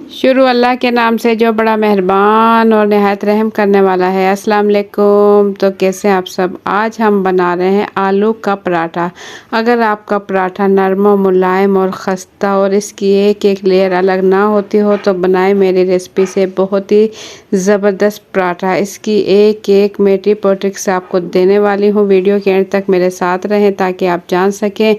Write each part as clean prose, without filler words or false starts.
शुरू अल्लाह के नाम से जो बड़ा मेहरबान और नहायत रहम करने वाला है। अस्सलाम वालेकुम। तो कैसे आप सब। आज हम बना रहे हैं आलू का पराठा। अगर आपका पराठा नरम और मुलायम और खस्ता और इसकी एक एक लेयर अलग ना होती हो तो बनाए मेरी रेसिपी से बहुत ही ज़बरदस्त पराठा। इसकी एक एक मैं टिप और ट्रिक्स आपको देने वाली हूँ। वीडियो के एंड तक मेरे साथ रहें ताकि आप जान सकें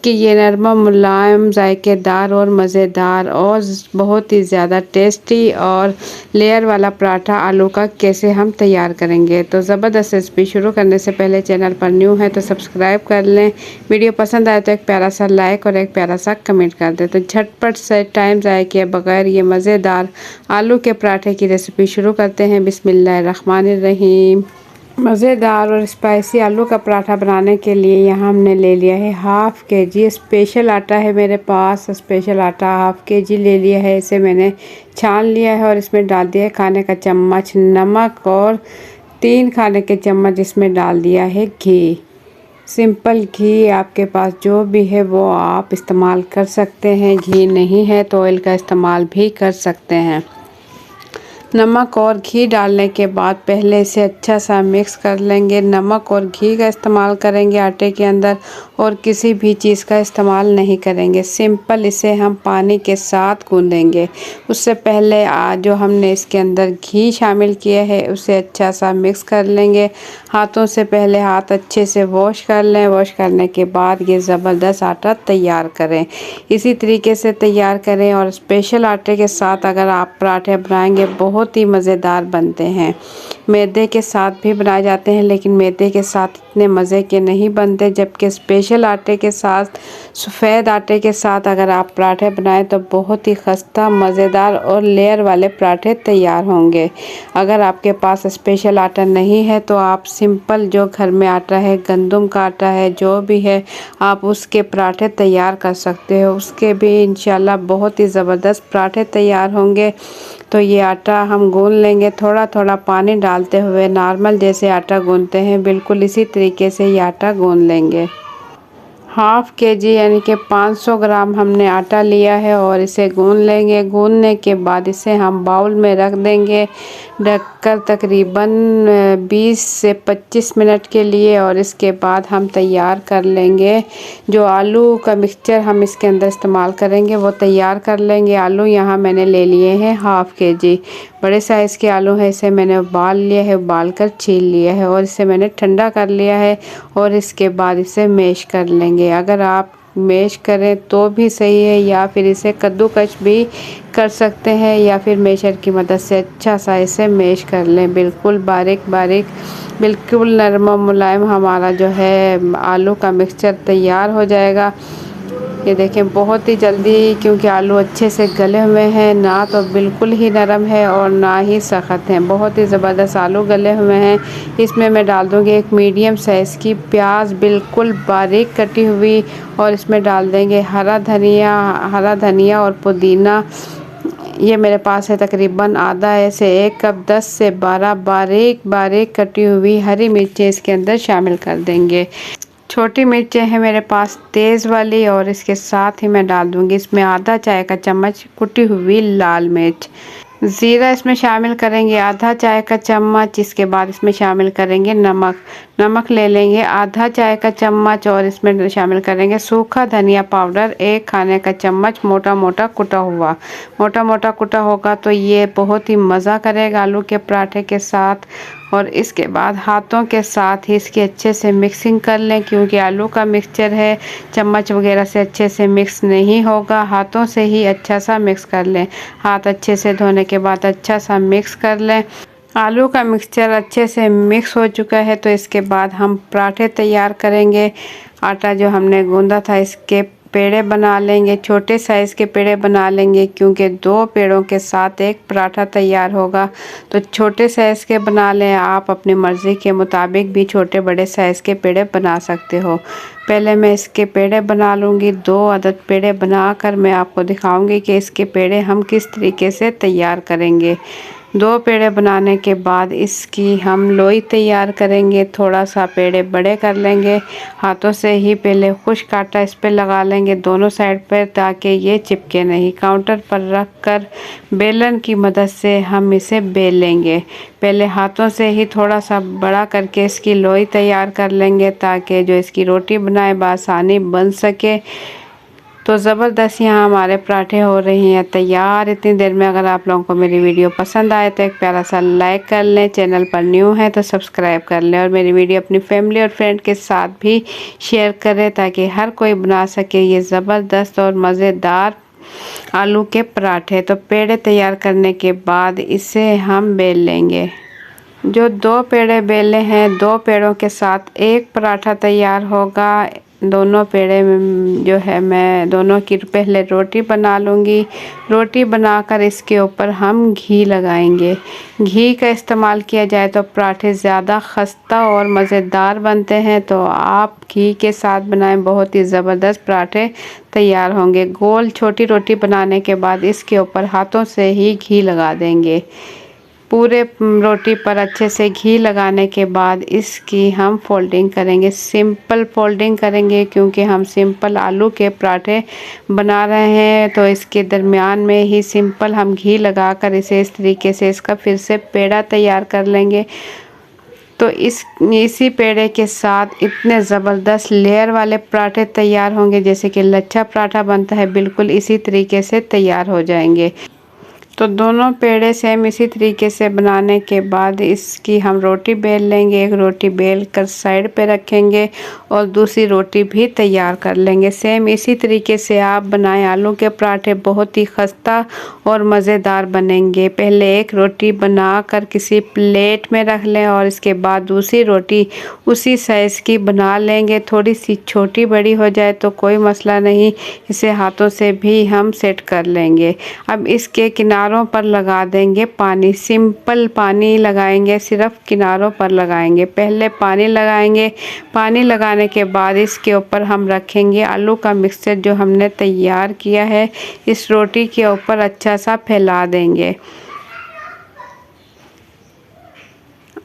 कि ये नरम मुलायम जायकेदार और मज़ेदार और बहुत ही ज़्यादा टेस्टी और लेयर वाला पराठा आलू का कैसे हम तैयार करेंगे। तो ज़बरदस्त रेसिपी शुरू करने से पहले चैनल पर न्यू है तो सब्सक्राइब कर लें। वीडियो पसंद आए तो एक प्यारा सा लाइक और एक प्यारा सा कमेंट कर दें। तो झटपट से टाइम ज़ाया किए बगैर ये मज़ेदार आलू के पराठे की रेसिपी शुरू करते हैं। बिस्मिल्लाहिर्रहमानिर्रहीम। मज़ेदार और स्पाइसी आलू का पराठा बनाने के लिए यहाँ हमने ले लिया है हाफ़ के जी स्पेशल आटा है मेरे पास। स्पेशल आटा हाफ़ के जी ले लिया है। इसे मैंने छान लिया है और इसमें डाल दिया है खाने का चम्मच नमक और 3 खाने के चम्मच इसमें डाल दिया है घी। सिंपल घी आपके पास जो भी है वो आप इस्तेमाल कर सकते हैं। घी नहीं है तो ऑयल का इस्तेमाल भी कर सकते हैं। नमक और घी डालने के बाद पहले इसे अच्छा सा मिक्स कर लेंगे। नमक और घी का इस्तेमाल करेंगे आटे के अंदर और किसी भी चीज़ का इस्तेमाल नहीं करेंगे। सिंपल इसे हम पानी के साथ गूँधेंगे। उससे पहले जो हमने इसके अंदर घी शामिल किया है उसे अच्छा सा मिक्स कर लेंगे। हाथों से पहले हाथ अच्छे से वॉश कर लें। वॉश करने के बाद ये ज़बरदस्त आटा तैयार करें। इसी तरीके से तैयार करें और स्पेशल आटे के साथ अगर आप पराठे बनाएंगे बहुत ही मज़ेदार बनते हैं। मैदे के साथ भी बनाए जाते हैं लेकिन मैदे के साथ इतने मज़े के नहीं बनते, जबकि स्पेशल आटे के साथ सफ़ेद आटे के साथ अगर आप पराठे बनाएं तो बहुत ही खस्ता मज़ेदार और लेयर वाले पराठे तैयार होंगे। अगर आपके पास स्पेशल आटा नहीं है तो आप सिंपल जो घर में आटा है, गंदम का आटा है, जो भी है आप उसके पराठे तैयार कर सकते हो। उसके भी इंशाल्लाह बहुत ही ज़बरदस्त पराठे तैयार होंगे। तो ये आटा हम गूँध लेंगे थोड़ा थोड़ा पानी डालते हुए, नॉर्मल जैसे आटा गूँधते हैं बिल्कुल इसी तरीके से ये आटा गूँध लेंगे। हाफ़ के जी यानी कि 500 ग्राम हमने आटा लिया है और इसे गूँध लेंगे। गूँधने के बाद इसे हम बाउल में रख देंगे ढककर तकरीबन 20 से 25 मिनट के लिए। और इसके बाद हम तैयार कर लेंगे जो आलू का मिक्सचर हम इसके अंदर इस्तेमाल करेंगे वो तैयार कर लेंगे। आलू यहाँ मैंने ले लिए हैं हाफ़ के जी, बड़े साइज़ के आलू है। इसे मैंने उबाल लिया है, उबाल कर छील लिया है और इसे मैंने ठंडा कर लिया है और इसके बाद इसे मैश कर लेंगे। अगर आप मैश करें तो भी सही है या फिर इसे कद्दूकस भी कर सकते हैं या फिर मैशर की मदद से अच्छा सा इसे मैश कर लें। बिल्कुल बारीक बारीक, बिल्कुल नरम मुलायम हमारा जो है आलू का मिक्सचर तैयार हो जाएगा। ये देखें बहुत ही जल्दी, क्योंकि आलू अच्छे से गले हुए हैं, ना तो बिल्कुल ही नरम है और ना ही सख्त हैं। बहुत ही ज़बरदस्त आलू गले हुए हैं। इसमें मैं डाल दूँगी एक मीडियम साइज़ की प्याज बिल्कुल बारीक कटी हुई और इसमें डाल देंगे हरा धनिया और पुदीना। ये मेरे पास है तकरीबन आधा ऐसे 1 कप 10 से 12 बारीक बारीक कटी हुई हरी मिर्चें इसके अंदर शामिल कर देंगे। छोटी मिर्चें हैं मेरे पास तेज़ वाली और इसके साथ ही मैं डाल दूंगी इसमें आधा चाय का चम्मच कुटी हुई लाल मिर्च। ज़ीरा इसमें शामिल करेंगे आधा चाय का चम्मच। इसके बाद इसमें शामिल करेंगे नमक ले लेंगे आधा चाय का चम्मच और इसमें शामिल करेंगे सूखा धनिया पाउडर 1 खाने का चम्मच मोटा मोटा कुटा होगा तो ये बहुत ही मज़ा करेगा आलू के पराठे के साथ। और इसके बाद हाथों के साथ ही इसकी अच्छे से मिक्सिंग कर लें, क्योंकि आलू का मिक्सचर है चम्मच वगैरह से अच्छे से मिक्स नहीं होगा। हाथों से ही अच्छा सा मिक्स कर लें। हाथ अच्छे से धोने के बाद अच्छा सा मिक्स कर लें। आलू का मिक्सचर अच्छे से मिक्स हो चुका है तो इसके बाद हम पराठे तैयार करेंगे। आटा जो हमने गूंदा था इसके पेड़े बना लेंगे, छोटे साइज़ के पेड़े बना लेंगे, क्योंकि 2 पेड़ों के साथ एक पराठा तैयार होगा। तो छोटे साइज़ के बना लें, आप अपनी मर्ज़ी के मुताबिक भी छोटे बड़े साइज़ के पेड़े बना सकते हो। पहले मैं इसके पेड़े बना लूँगी। 2 अदद पेड़े बनाकर मैं आपको दिखाऊंगी कि इसके पेड़े हम किस तरीके से तैयार करेंगे। 2 पेड़े बनाने के बाद इसकी हम लोई तैयार करेंगे। थोड़ा सा पेड़े बड़े कर लेंगे, हाथों से ही पहले खुश्क आटा इस पे लगा लेंगे दोनों साइड पर, ताकि ये चिपके नहीं। काउंटर पर रख कर बेलन की मदद से हम इसे बेल लेंगे। पहले हाथों से ही थोड़ा सा बड़ा करके इसकी लोई तैयार कर लेंगे, ताकि जो इसकी रोटी बनाए बआसानी बन सके। तो ज़बरदस्त यहाँ हमारे पराठे हो रही हैं तैयार। इतनी देर में अगर आप लोगों को मेरी वीडियो पसंद आए तो एक प्यारा सा लाइक कर लें, चैनल पर न्यू है तो सब्सक्राइब कर लें, और मेरी वीडियो अपनी फैमिली और फ्रेंड के साथ भी शेयर करें, ताकि हर कोई बना सके ये ज़बरदस्त और मज़ेदार आलू के पराठे। तो पेड़े तैयार करने के बाद इसे हम बेल लेंगे। जो 2 पेड़े बेले हैं, 2 पेड़ों के साथ एक पराठा तैयार होगा। दोनों पेड़े में जो है मैं दोनों की पहले रोटी बना लूँगी। रोटी बनाकर इसके ऊपर हम घी लगाएंगे। घी का इस्तेमाल किया जाए तो पराठे ज़्यादा खस्ता और मज़ेदार बनते हैं। तो आप घी के साथ बनाएं, बहुत ही ज़बरदस्त पराठे तैयार होंगे। गोल छोटी रोटी बनाने के बाद इसके ऊपर हाथों से ही घी लगा देंगे। पूरे रोटी पर अच्छे से घी लगाने के बाद इसकी हम फोल्डिंग करेंगे। सिंपल फोल्डिंग करेंगे, क्योंकि हम सिंपल आलू के पराठे बना रहे हैं। तो इसके दरमियान में ही सिंपल हम घी लगाकर इसे इस तरीके से इसका फिर से पेड़ा तैयार कर लेंगे। तो इसी पेड़े के साथ इतने ज़बरदस्त लेयर वाले पराठे तैयार होंगे, जैसे कि लच्छा पराठा बनता है, बिल्कुल इसी तरीके से तैयार हो जाएंगे। तो दोनों पेड़े सेम इसी तरीके से बनाने के बाद इसकी हम रोटी बेल लेंगे। एक रोटी बेल कर साइड पे रखेंगे और दूसरी रोटी भी तैयार कर लेंगे। सेम इसी तरीके से आप बनाएं आलू के पराठे, बहुत ही खस्ता और मज़ेदार बनेंगे। पहले एक रोटी बनाकर किसी प्लेट में रख लें और इसके बाद दूसरी रोटी उसी साइज़ की बना लेंगे। थोड़ी सी छोटी बड़ी हो जाए तो कोई मसला नहीं, इसे हाथों से भी हम सेट कर लेंगे। अब इसके किनारों पर लगा देंगे पानी। सिंपल पानी लगाएंगे, सिर्फ किनारों पर लगाएंगे। पहले पानी लगाएंगे, पानी लगाने के बाद इसके ऊपर हम रखेंगे आलू का मिक्सचर जो हमने तैयार किया है। इस रोटी के ऊपर अच्छा सा फैला देंगे।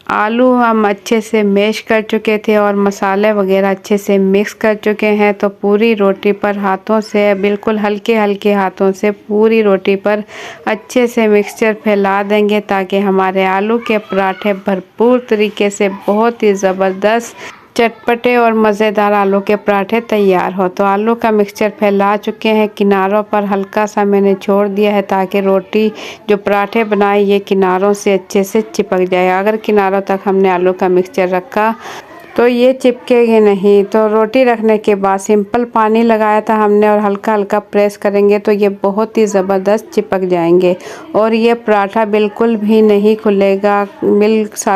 आलू हम अच्छे से मैश कर चुके थे और मसाले वगैरह अच्छे से मिक्स कर चुके हैं। तो पूरी रोटी पर हाथों से, बिल्कुल हल्के हल्के हाथों से पूरी रोटी पर अच्छे से मिक्सचर फैला देंगे, ताकि हमारे आलू के पराठे भरपूर तरीके से बहुत ही ज़बरदस्त चटपटे और मज़ेदार आलू के पराठे तैयार हो। तो आलू का मिक्सचर फैला चुके हैं, किनारों पर हल्का सा मैंने छोड़ दिया है, ताकि रोटी जो पराठे बनाए ये किनारों से अच्छे से चिपक जाए। अगर किनारों तक हमने आलू का मिक्सचर रखा तो ये चिपकेगी नहीं। तो रोटी रखने के बाद सिंपल पानी लगाया था हमने और हल्का हल्का प्रेस करेंगे तो ये बहुत ही ज़बरदस्त चिपक जाएंगे और ये पराठा बिल्कुल भी नहीं खुलेगा।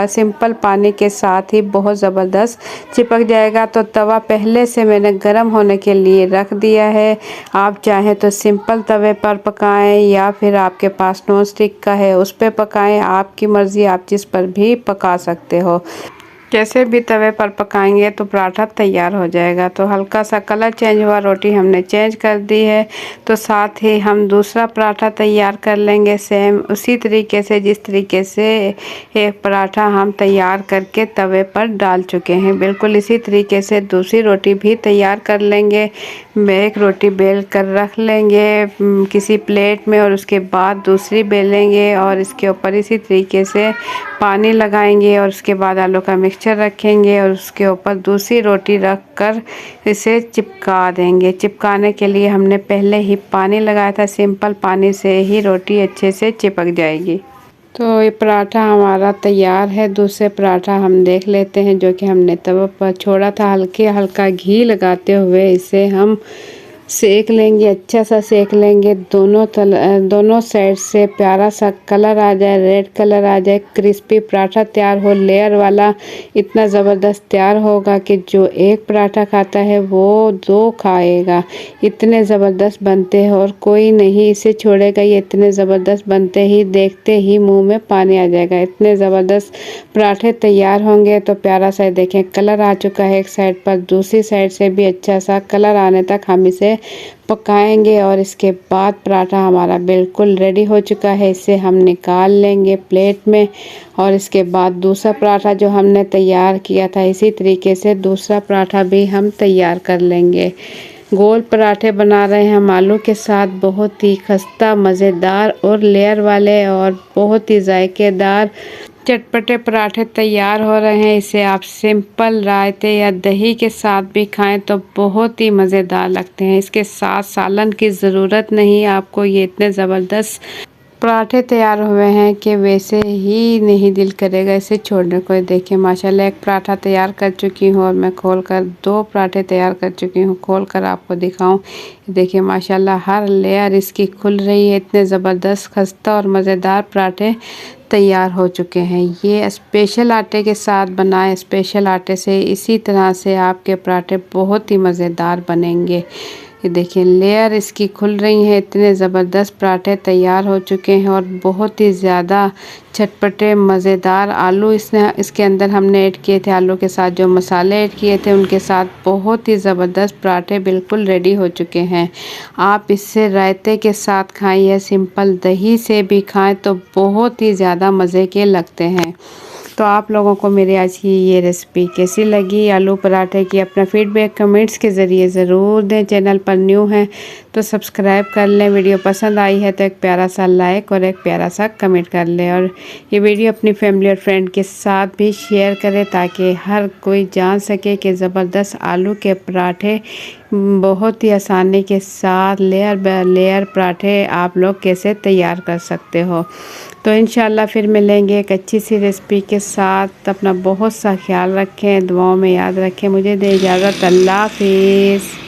सिंपल पानी के साथ ही बहुत ज़बरदस्त चिपक जाएगा। तो तवा पहले से मैंने गर्म होने के लिए रख दिया है। आप चाहें तो सिंपल तवे पर पकाएं या फिर आपके पास नॉन स्टिक का है उस पर पकाएं, आपकी मर्ज़ी, आप जिस पर भी पका सकते हो। कैसे भी तवे पर पकाएंगे तो पराठा तैयार हो जाएगा। तो हल्का सा कलर चेंज हुआ, रोटी हमने चेंज कर दी है। तो साथ ही हम दूसरा पराठा तैयार कर लेंगे, सेम उसी तरीके से जिस तरीके से एक पराठा हम तैयार करके तवे पर डाल चुके हैं, बिल्कुल इसी तरीके से दूसरी रोटी भी तैयार कर लेंगे। एक रोटी बेल कर रख लेंगे किसी प्लेट में और उसके बाद दूसरी बेलेंगे और इसके ऊपर इसी तरीके से पानी लगाएंगे और उसके बाद आलू का मिक्सचर रखेंगे और उसके ऊपर दूसरी रोटी रख कर इसे चिपका देंगे। चिपकाने के लिए हमने पहले ही पानी लगाया था, सिंपल पानी से ही रोटी अच्छे से चिपक जाएगी। तो ये पराठा हमारा तैयार है। दूसरे पराठा हम देख लेते हैं जो कि हमने तवे पर छोड़ा था। हल्के हल्का घी लगाते हुए इसे हम सेक लेंगे, अच्छा सा सेक लेंगे। दोनों साइड से प्यारा सा कलर आ जाए, रेड कलर आ जाए, क्रिस्पी पराठा तैयार हो, लेयर वाला इतना ज़बरदस्त तैयार होगा कि जो एक पराठा खाता है वो 2 खाएगा। इतने ज़बरदस्त बनते हैं और कोई नहीं इसे छोड़ेगा। ये इतने ज़बरदस्त बनते ही देखते ही मुंह में पानी आ जाएगा। इतने ज़बरदस्त पराठे तैयार होंगे। तो प्यारा सा देखें कलर आ चुका है एक साइड पर, दूसरी साइड से भी अच्छा सा कलर आने तक हम इसे से पकाएंगे और इसके बाद पराठा हमारा बिल्कुल रेडी हो चुका है। इसे हम निकाल लेंगे प्लेट में और इसके बाद दूसरा पराठा जो हमने तैयार किया था इसी तरीके से दूसरा पराठा भी हम तैयार कर लेंगे। गोल पराठे बना रहे हैं हम आलू के साथ, बहुत ही खस्ता मज़ेदार और लेयर वाले और बहुत ही जायकेदार चटपटे पराठे तैयार हो रहे हैं। इसे आप सिंपल रायते या दही के साथ भी खाएं तो बहुत ही मज़ेदार लगते हैं। इसके साथ सालन की ज़रूरत नहीं है आपको। ये इतने ज़बरदस्त पराठे तैयार हुए हैं कि वैसे ही नहीं दिल करेगा इसे छोड़ने को। देखिए माशाल्लाह एक पराठा तैयार कर चुकी हूँ और मैं खोलकर दो पराठे तैयार कर चुकी हूँ। खोलकर आपको दिखाऊं, देखिए माशाल्लाह हर लेयर इसकी खुल रही है। इतने ज़बरदस्त खस्ता और मज़ेदार पराठे तैयार हो चुके हैं। ये स्पेशल आटे के साथ बनाए, स्पेशल आटे से इसी तरह से आपके पराठे बहुत ही मज़ेदार बनेंगे। ये देखिए लेयर इसकी खुल रही है। इतने ज़बरदस्त पराठे तैयार हो चुके हैं और बहुत ही ज़्यादा चटपटे मज़ेदार आलू इसके अंदर हमने ऐड किए थे। आलू के साथ जो मसाले ऐड किए थे उनके साथ बहुत ही ज़बरदस्त पराठे बिल्कुल रेडी हो चुके हैं। आप इससे रायते के साथ खाएं या सिंपल दही से भी खाएं तो बहुत ही ज़्यादा मज़े के लगते हैं। तो आप लोगों को मेरी आज की ये रेसिपी कैसी लगी आलू पराठे की, अपना फीडबैक कमेंट्स के ज़रिए ज़रूर दें। चैनल पर न्यू हैं तो सब्सक्राइब कर लें। वीडियो पसंद आई है तो एक प्यारा सा लाइक और एक प्यारा सा कमेंट कर लें और ये वीडियो अपनी फैमिली और फ्रेंड के साथ भी शेयर करें ताकि हर कोई जान सके कि ज़बरदस्त आलू के पराठे बहुत ही आसानी के साथ लेयर बाय लेयर पराठे आप लोग कैसे तैयार कर सकते हो। तो इंशाल्लाह फिर मिलेंगे एक अच्छी सी रेसिपी के साथ। अपना बहुत सा ख्याल रखें, दुआओं में याद रखें। मुझे दे इजाज़त, अल्लाह हाफिज़।